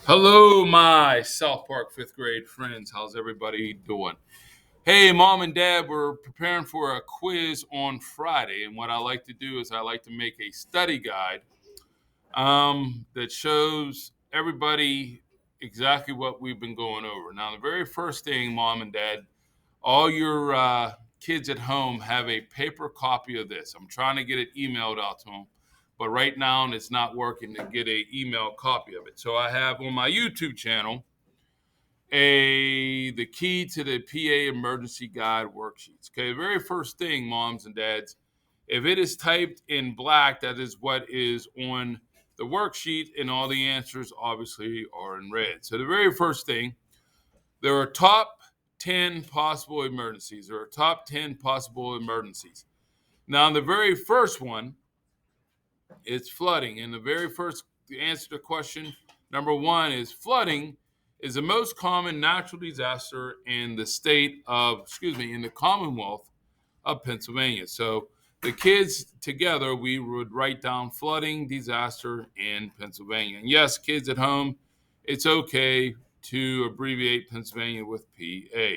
Hello, my South Park fifth grade friends. How's everybody doing? Hey, mom and dad, we're preparing for a quiz on Friday. And what I like to do is I like to make a study guide that shows everybody exactly what we've been going over. Now, the very first thing, mom and dad, all your kids at home have a paper copy of this. I'm trying to get it emailed out to them, but right now it's not working to get a email copy of it. So I have on my YouTube channel the key to the PA emergency guide worksheets. Okay, the very first thing, moms and dads, if it is typed in black, that is what is on the worksheet, and all the answers obviously are in red. So the very first thing, there are top 10 possible emergencies. There are top 10 possible emergencies. Now, the very first one is flooding. And the very first answer to question number one is flooding is the most common natural disaster in the in the Commonwealth of Pennsylvania. So the kids together, we would write down flooding disaster in Pennsylvania. And yes, kids at home, it's okay to abbreviate Pennsylvania with PA.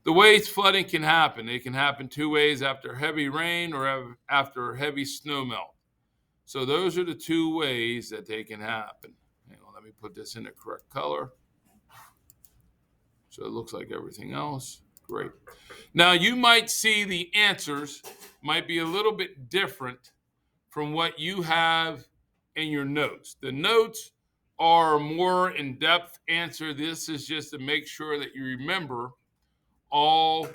The ways flooding can happen, it can happen two ways: after heavy rain or after heavy snow melt. So those are the two ways that they can happen. Hang on, let me put this in the correct color so it looks like everything else. Great. Now you might see the answers might be a little bit different from what you have in your notes. The notes are a more in-depth answer. This is just to make sure that you remember all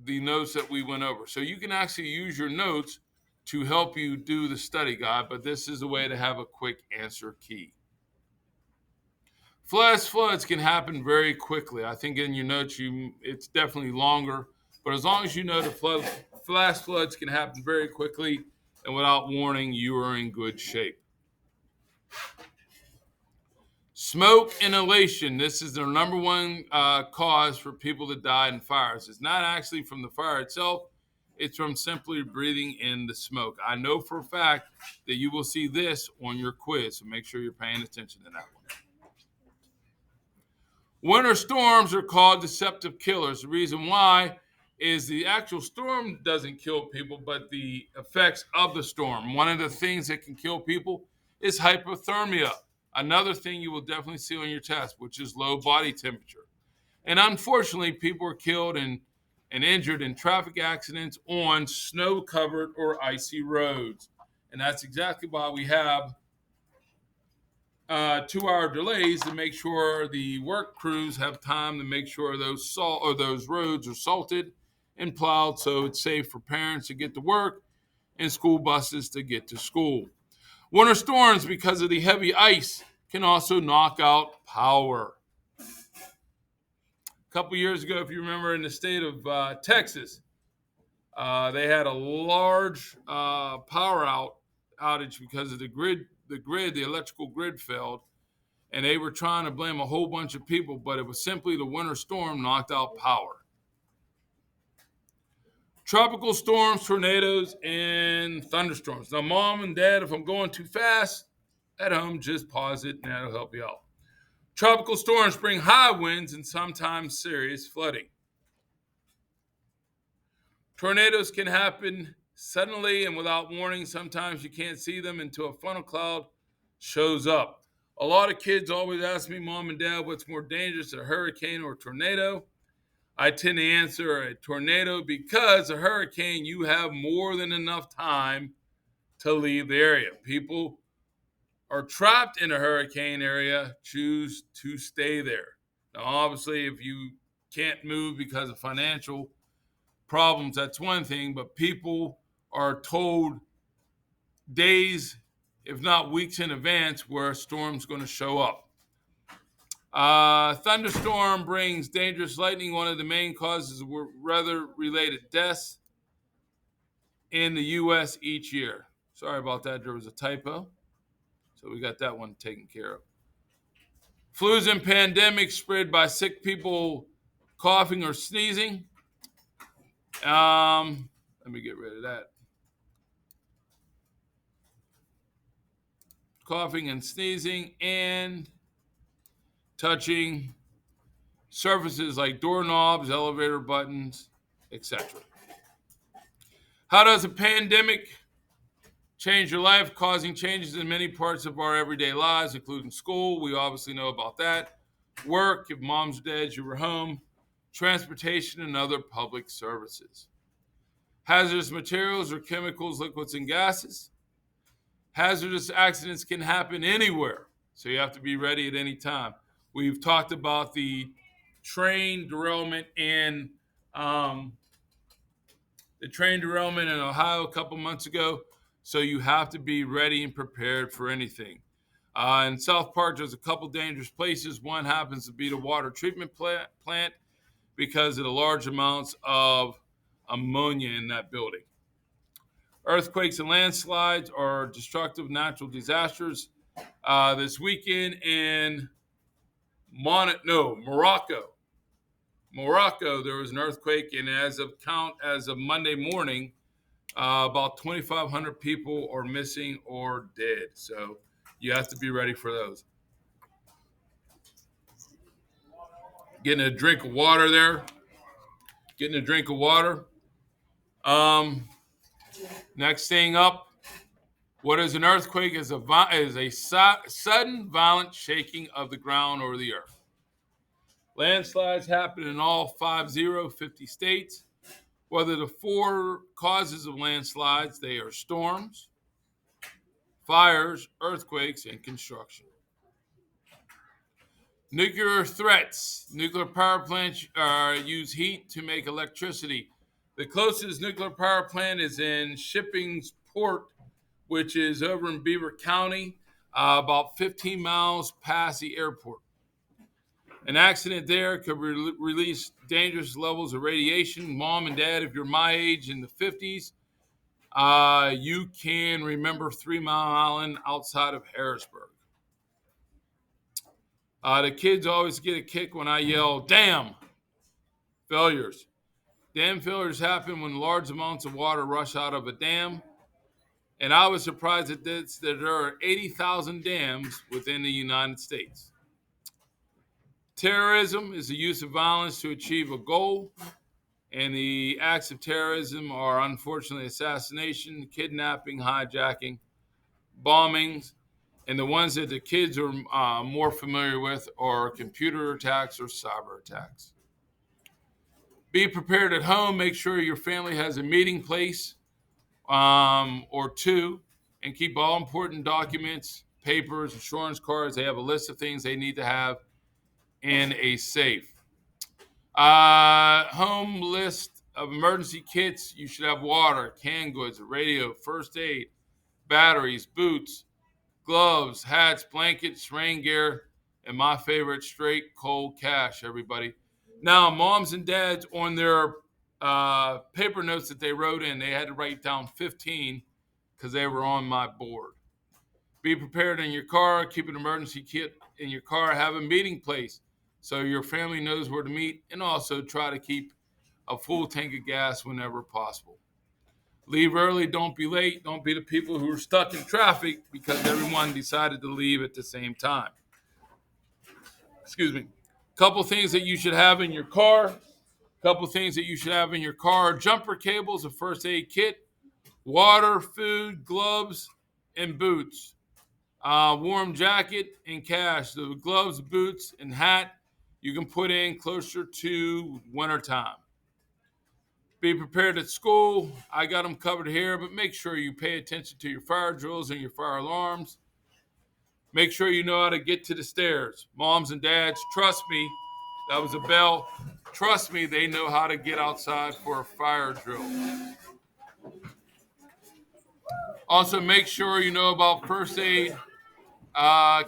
the notes that we went over. So you can actually use your notes to help you do the study guide, but this is a way to have a quick answer key. Flash floods can happen very quickly. I think in your notes, it's definitely longer, but as long as you know flash floods can happen very quickly and without warning, you are in good shape. Smoke inhalation. This is the number one cause for people to die in fires. It's not actually from the fire itself, it's from simply breathing in the smoke. I know for a fact that you will see this on your quiz, so make sure you're paying attention to that one. Winter storms are called deceptive killers. The reason why is the actual storm doesn't kill people, but the effects of the storm. One of the things that can kill people is hypothermia. Another thing you will definitely see on your test, which is low body temperature. And unfortunately, people are killed and injured in traffic accidents on snow covered or icy roads. And that's exactly why we have 2 hour delays to make sure the work crews have time to make sure those roads are salted and plowed so it's safe for parents to get to work and school buses to get to school. Winter storms, because of the heavy ice, can also knock out power. A couple years ago, if you remember, in the state of Texas, they had a large outage because of the electrical grid failed, and they were trying to blame a whole bunch of people, but it was simply the winter storm knocked out power. Tropical storms, tornadoes, and thunderstorms. Now, mom and dad, if I'm going too fast at home, just pause it and that'll help you out. Tropical storms bring high winds and sometimes serious flooding. Tornadoes can happen suddenly and without warning. Sometimes you can't see them until a funnel cloud shows up. A lot of kids always ask me, mom and dad, what's more dangerous, a hurricane or a tornado? I tend to answer a tornado because a hurricane, you have more than enough time to leave the area. People are trapped in a hurricane area, choose to stay there. Now, obviously, if you can't move because of financial problems, that's one thing, but people are told days, if not weeks in advance, where a storm's going to show up. Thunderstorm brings dangerous lightning. One of the main causes of weather-related deaths in the U.S. each year. Sorry about that. There was a typo. So we got that one taken care of. Flus and pandemics spread by sick people coughing or sneezing. Let me get rid of that. Coughing and sneezing, and touching surfaces like doorknobs, elevator buttons, etc. How does a pandemic change your life? Causing changes in many parts of our everyday lives, including school. We obviously know about that. Work, if mom's dead, you were home. Transportation and other public services. Hazardous materials or chemicals, liquids, and gases. Hazardous accidents can happen anywhere, so you have to be ready at any time. We've talked about the train derailment in Ohio a couple months ago, so you have to be ready and prepared for anything. In South Park, there's a couple dangerous places. One happens to be the water treatment plant because of the large amounts of ammonia in that building. Earthquakes and landslides are destructive natural disasters. This weekend in Morocco. Morocco, there was an earthquake, and as of Monday morning, about 2,500 people are missing or dead. So you have to be ready for those. Getting a drink of water there. Next thing up, what is an earthquake? Is a sudden, violent shaking of the ground or the earth. Landslides happen in all 50 states. Whether the four causes of landslides, they are storms, fires, earthquakes, and construction. Nuclear threats. Nuclear power plants use heat to make electricity. The closest nuclear power plant is in Shippingport, which is over in Beaver County, about 15 miles past the airport. An accident there could release dangerous levels of radiation. Mom and Dad, if you're my age in the 50s, you can remember 3 Mile Island outside of Harrisburg. The kids always get a kick when I yell, "Damn!" Failures. Dam failures happen when large amounts of water rush out of a dam. And I was surprised at this, that there are 80,000 dams within the United States. Terrorism is the use of violence to achieve a goal. And the acts of terrorism are unfortunately assassination, kidnapping, hijacking, bombings, and the ones that the kids are more familiar with are computer attacks or cyber attacks. Be prepared at home. Make sure your family has a meeting place or two, and keep all important documents, papers, insurance cards. They have a list of things they need to have in a safe. Home list of emergency kits. You should have water, canned goods, a radio, first aid, batteries, boots, gloves, hats, blankets, rain gear, and my favorite, straight cold cash, everybody. Now, moms and dads, on their paper notes that they wrote in, they had to write down 15 because they were on my board. Be prepared in your car. Keep an emergency kit in your car. Have a meeting place so your family knows where to meet, and also try to keep a full tank of gas whenever possible. Leave early, don't be late. Don't be the people who are stuck in traffic because everyone decided to leave at the same time. Excuse me. Couple things that you should have in your car. Jumper cables, a first aid kit, water, food, gloves, and boots. Warm jacket and cash. The gloves, boots, and hat you can put in closer to wintertime. Be prepared at school. I got them covered here, but make sure you pay attention to your fire drills and your fire alarms. Make sure you know how to get to the stairs. Moms and dads, trust me, that was a bell. Trust me, they know how to get outside for a fire drill. Also, make sure you know about first aid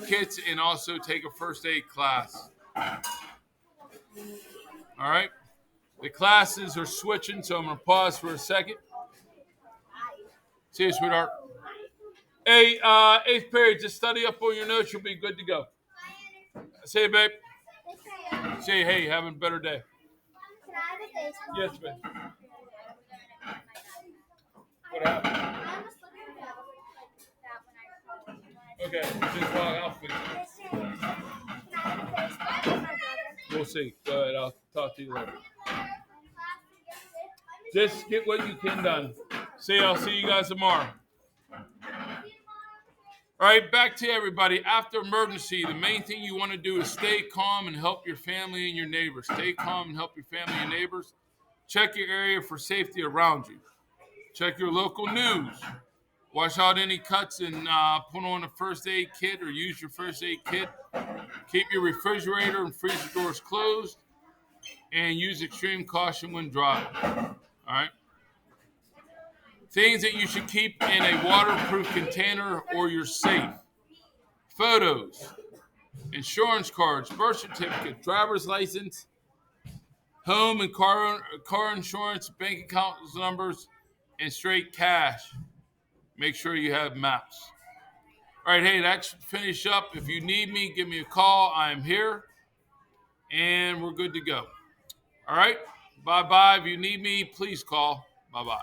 kits and also take a first aid class. All right? The classes are switching, so I'm going to pause for a second. See you, sweetheart. Hey, 8th period, just study up on your notes. You'll be good to go. Say, babe. Say, hey, having a better day. Can I have a face? Yes, babe. What happened? I almost looked at that when I Okay, just walk out, please. Can I have a face? we'll see. Go ahead. I'll talk to you later. Just get what you can done. I'll see you guys tomorrow. All right, back to everybody. After emergency, the main thing you want to do is stay calm and help your family and your neighbors. Stay calm and help your family and neighbors. Check your area for safety around you. Check your local news. Wash out any cuts and put on a first aid kit or use your first aid kit. Keep your refrigerator and freezer doors closed. And use extreme caution when driving. All right? Things that you should keep in a waterproof container or your safe. Photos, insurance cards, birth certificate, driver's license, home and car insurance, bank account numbers, and straight cash. Make sure you have maps. All right, hey, that should finish up. If you need me, give me a call. I am here, and we're good to go. All right, bye-bye. If you need me, please call. Bye-bye.